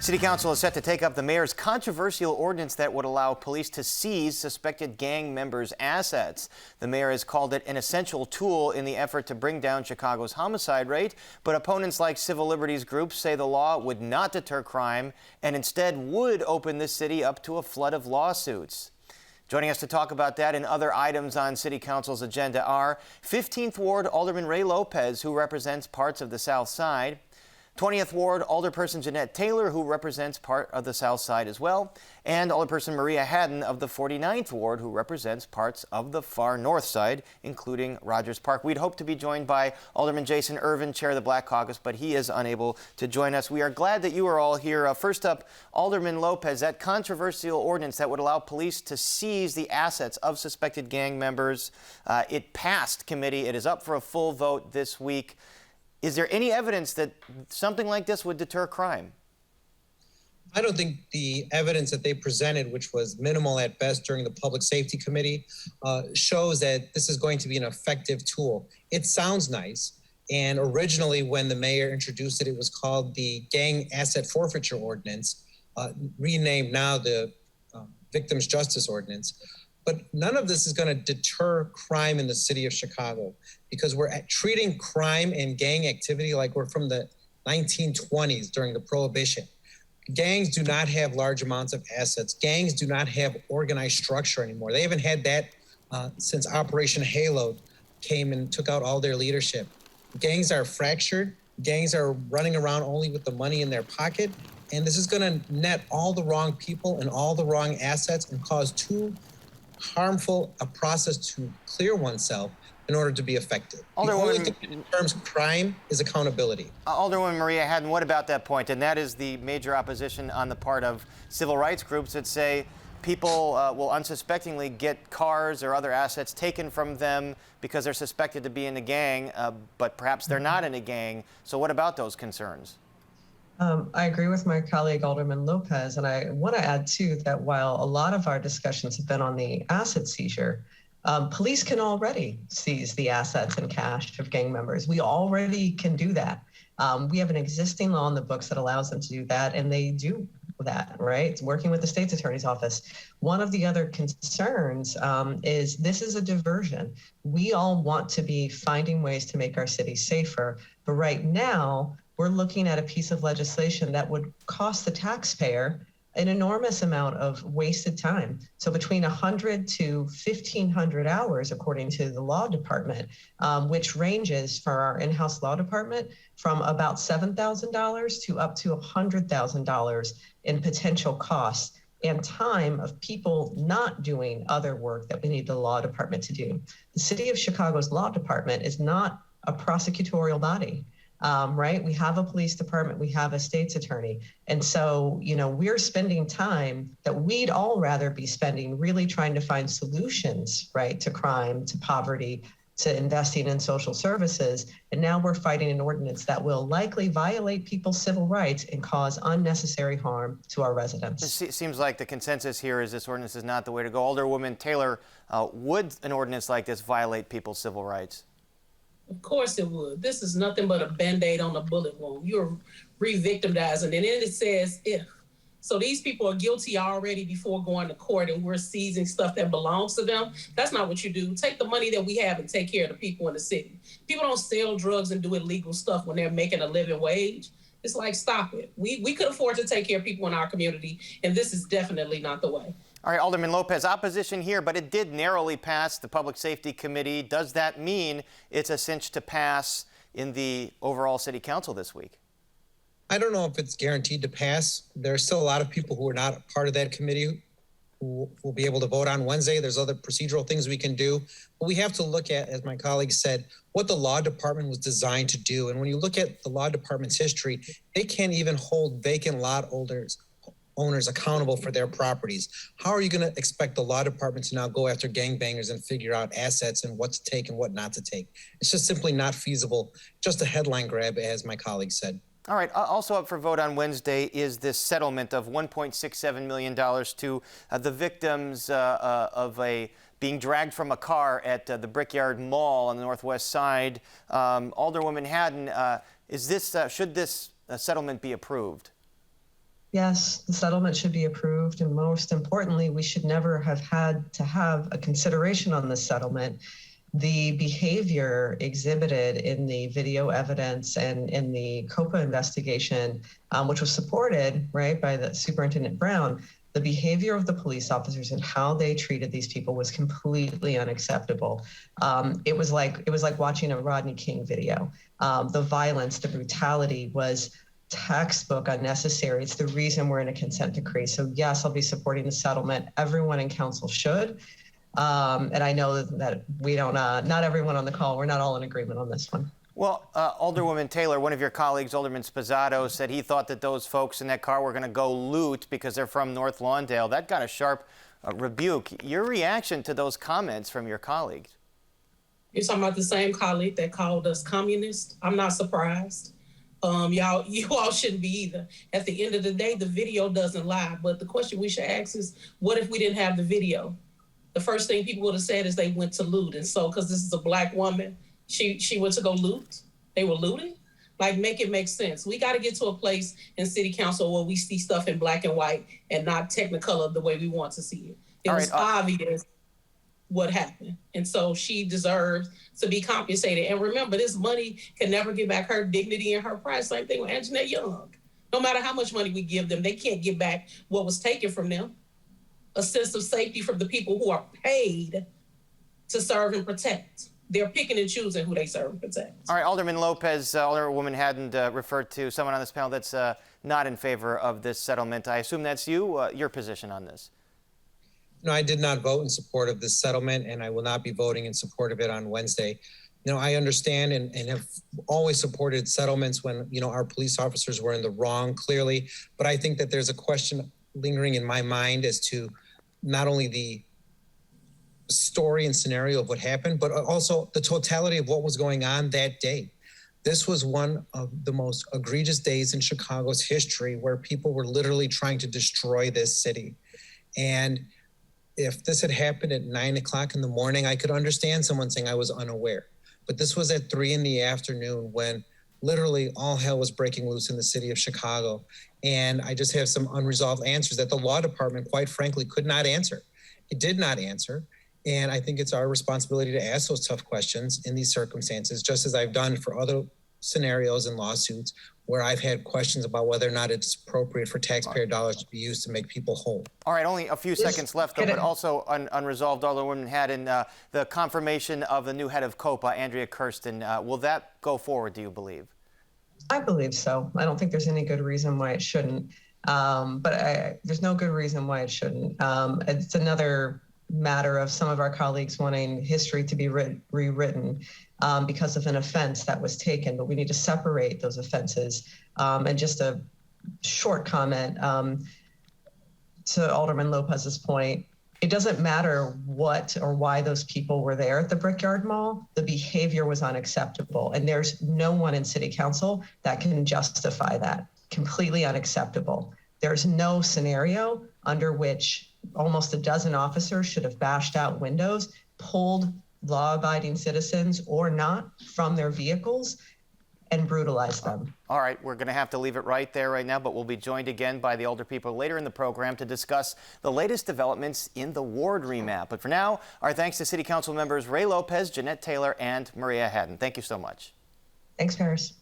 City Council is set to take up the mayor's controversial ordinance that would allow police to seize suspected gang members' assets. The mayor has called it an essential tool in the effort to bring down Chicago's homicide rate, but opponents like civil liberties groups say the law would not deter crime and instead would open the city up to a flood of lawsuits. Joining us to talk about that and other items on City Council's agenda are 15th Ward Alderman Ray Lopez, who represents parts of the South Side, 20th Ward Alderperson Jeanette Taylor, who represents part of the South Side as well, and Alderperson Maria Haddon of the 49th Ward, who represents parts of the far North Side, including Rogers Park. We'd hope to be joined by Alderman Jason Irvin, Chair of the Black Caucus, but he is unable to join us. We are glad that you are all here. First up, Alderman Lopez, that controversial ordinance that would allow police to seize the assets of suspected gang members, it passed committee. It is up for a full vote this week. Is there any evidence that something like this would deter crime? I don't think the evidence that they presented, which was minimal at best during the Public Safety Committee, shows that this is going to be an effective tool. It sounds nice. And originally, when the mayor introduced it, it was called the Gang Asset Forfeiture Ordinance, renamed now the Victims Justice Ordinance. But none of this is going to deter crime in the city of Chicago, because we're treating crime and gang activity like we're from the 1920s during the Prohibition. Gangs do not have large amounts of assets. Gangs do not have organized structure anymore. They haven't had that since Operation Halo came and took out all their leadership. Gangs are fractured. Gangs are running around only with the money in their pocket. And this is going to net all the wrong people and all the wrong assets and cause too harmful a process to clear oneself in order to be effective. The only thing in terms of crime is accountability. Alderwoman Maria Haddon, what about that point? And that is the major opposition on the part of civil rights groups that say people will unsuspectingly get cars or other assets taken from them because they're suspected to be in a gang, but perhaps they're not in a gang. So what about those concerns? I agree with my colleague, Alderman Lopez, and I want to add, too, that while a lot of our discussions have been on the asset seizure, police can already seize the assets and cash of gang members. We already can do that. We have an existing law in the books that allows them to do that, and they do that, right? It's working with the state's attorney's office. One of the other concerns is this is a diversion. We all want to be finding ways to make our city safer, but right now, we're looking at a piece of legislation that would cost the taxpayer an enormous amount of wasted time. So between 100 to 1,500 hours, according to the law department, which ranges for our in-house law department from about $7,000 to up to $100,000 in potential costs and time of people not doing other work that we need the law department to do. The city of Chicago's law department is not a prosecutorial body. Right? We have a police department, we have a state's attorney. And so, we're spending time that we'd all rather be spending really trying to find solutions, right, to crime, to poverty, to investing in social services. And now we're fighting an ordinance that will likely violate people's civil rights and cause unnecessary harm to our residents. It seems like the consensus here is this ordinance is not the way to go. Alderwoman Taylor, would an ordinance like this violate people's civil rights? Of course it would. This is nothing but a Band-Aid on a bullet wound. You're re-victimizing. And then it says if. So these people are guilty already before going to court, and we're seizing stuff that belongs to them. That's not what you do. Take the money that we have and take care of the people in the city. People don't sell drugs and do illegal stuff when they're making a living wage. It's like, stop it. We could afford to take care of people in our community, and this is definitely not the way. All right, Alderman Lopez, opposition here, but it did narrowly pass the Public Safety Committee. Does that mean it's a cinch to pass in the overall City Council this week? I don't know if it's guaranteed to pass. There's still a lot of people who are not part of that committee who will be able to vote on Wednesday. There's other procedural things we can do. But we have to look at, as my colleague said, what the law department was designed to do. And when you look at the law department's history, they can't even hold vacant lot owners accountable for their properties. How are you going to expect the law department to now go after gangbangers and figure out assets and what to take and what not to take? It's just simply not feasible. Just a headline grab, as my colleague said. All right. Also up for vote on Wednesday is this settlement of $1.67 million to the victims of being dragged from a car at the Brickyard Mall on the Northwest Side. Alderwoman Haddon, should this settlement be approved? Yes, the settlement should be approved. And most importantly, we should never have had to have a consideration on this settlement. The behavior exhibited in the video evidence and in the COPA investigation, which was supported, right, by the Superintendent Brown, the behavior of the police officers and how they treated these people was completely unacceptable. It was like watching a Rodney King video. The violence, the brutality was textbook unnecessary. It's the reason we're in a consent decree. So yes, I'll be supporting the settlement. Everyone in council should. And I know that we don't, not everyone on the call, we're not all in agreement on this one. Well, Alderwoman Taylor, one of your colleagues, Alderman Sposato, said he thought that those folks in that car were going to go loot because they're from North Lawndale. That got a sharp rebuke. Your reaction to those comments from your colleagues? You're talking about the same colleague that called us communists. I'm not surprised. You all shouldn't be either. At the end of the day, the video doesn't lie. But the question we should ask is, what if we didn't have the video? The first thing people would have said is they went to loot. And so, because this is a Black woman, she went to go loot. They were looting. Like, make it make sense. We got to get to a place in city council where we see stuff in black and white and not Technicolor the way we want to see it. It was obvious what happened. And so she deserves to be compensated. And remember, this money can never get back her dignity and her pride. Same thing with Anjanette Young. No matter how much money we give them, they can't get back what was taken from them. A sense of safety from the people who are paid to serve and protect. They're picking and choosing who they serve and protect. All right, Alderman Lopez, Alderwoman Haddon referred to someone on this panel that's not in favor of this settlement. I assume that's you, your position on this. No, I did not vote in support of this settlement, and I will not be voting in support of it on Wednesday. You know, I understand and have always supported settlements when, you know, our police officers were in the wrong, clearly. But I think that there's a question lingering in my mind as to not only the story and scenario of what happened, but also the totality of what was going on that day. This was one of the most egregious days in Chicago's history where people were literally trying to destroy this city. And if this had happened at 9 o'clock in the morning, I could understand someone saying I was unaware. But this was at 3 in the afternoon when literally all hell was breaking loose in the city of Chicago. And I just have some unresolved answers that the law department, quite frankly, could not answer. It did not answer. And I think it's our responsibility to ask those tough questions in these circumstances, just as I've done for other scenarios and lawsuits where I've had questions about whether or not it's appropriate for taxpayer dollars to be used to make people whole. All right, only a few seconds left, though, but also unresolved, Alderwoman Haddon, the confirmation of the new head of COPA, Andrea Kirsten. Will that go forward, do you believe? I believe so. I don't think there's any good reason why it shouldn't. There's no good reason why it shouldn't. It's another matter of some of our colleagues wanting history to be rewritten because of an offense that was taken, but we need to separate those offenses. And just a short comment to Alderman Lopez's point, it doesn't matter what or why those people were there at the Brickyard Mall. The behavior was unacceptable. And there's no one in City Council that can justify that. Completely unacceptable. There's no scenario under which almost a dozen officers should have bashed out windows, pulled law-abiding citizens or not from their vehicles, and brutalized them. All right, we're going to have to leave it right there right now, but we'll be joined again by the older people later in the program to discuss the latest developments in the ward remap. But for now, our thanks to City Council members Ray Lopez, Jeanette Taylor, and Maria Haddon. Thank you so much. Thanks, Paris.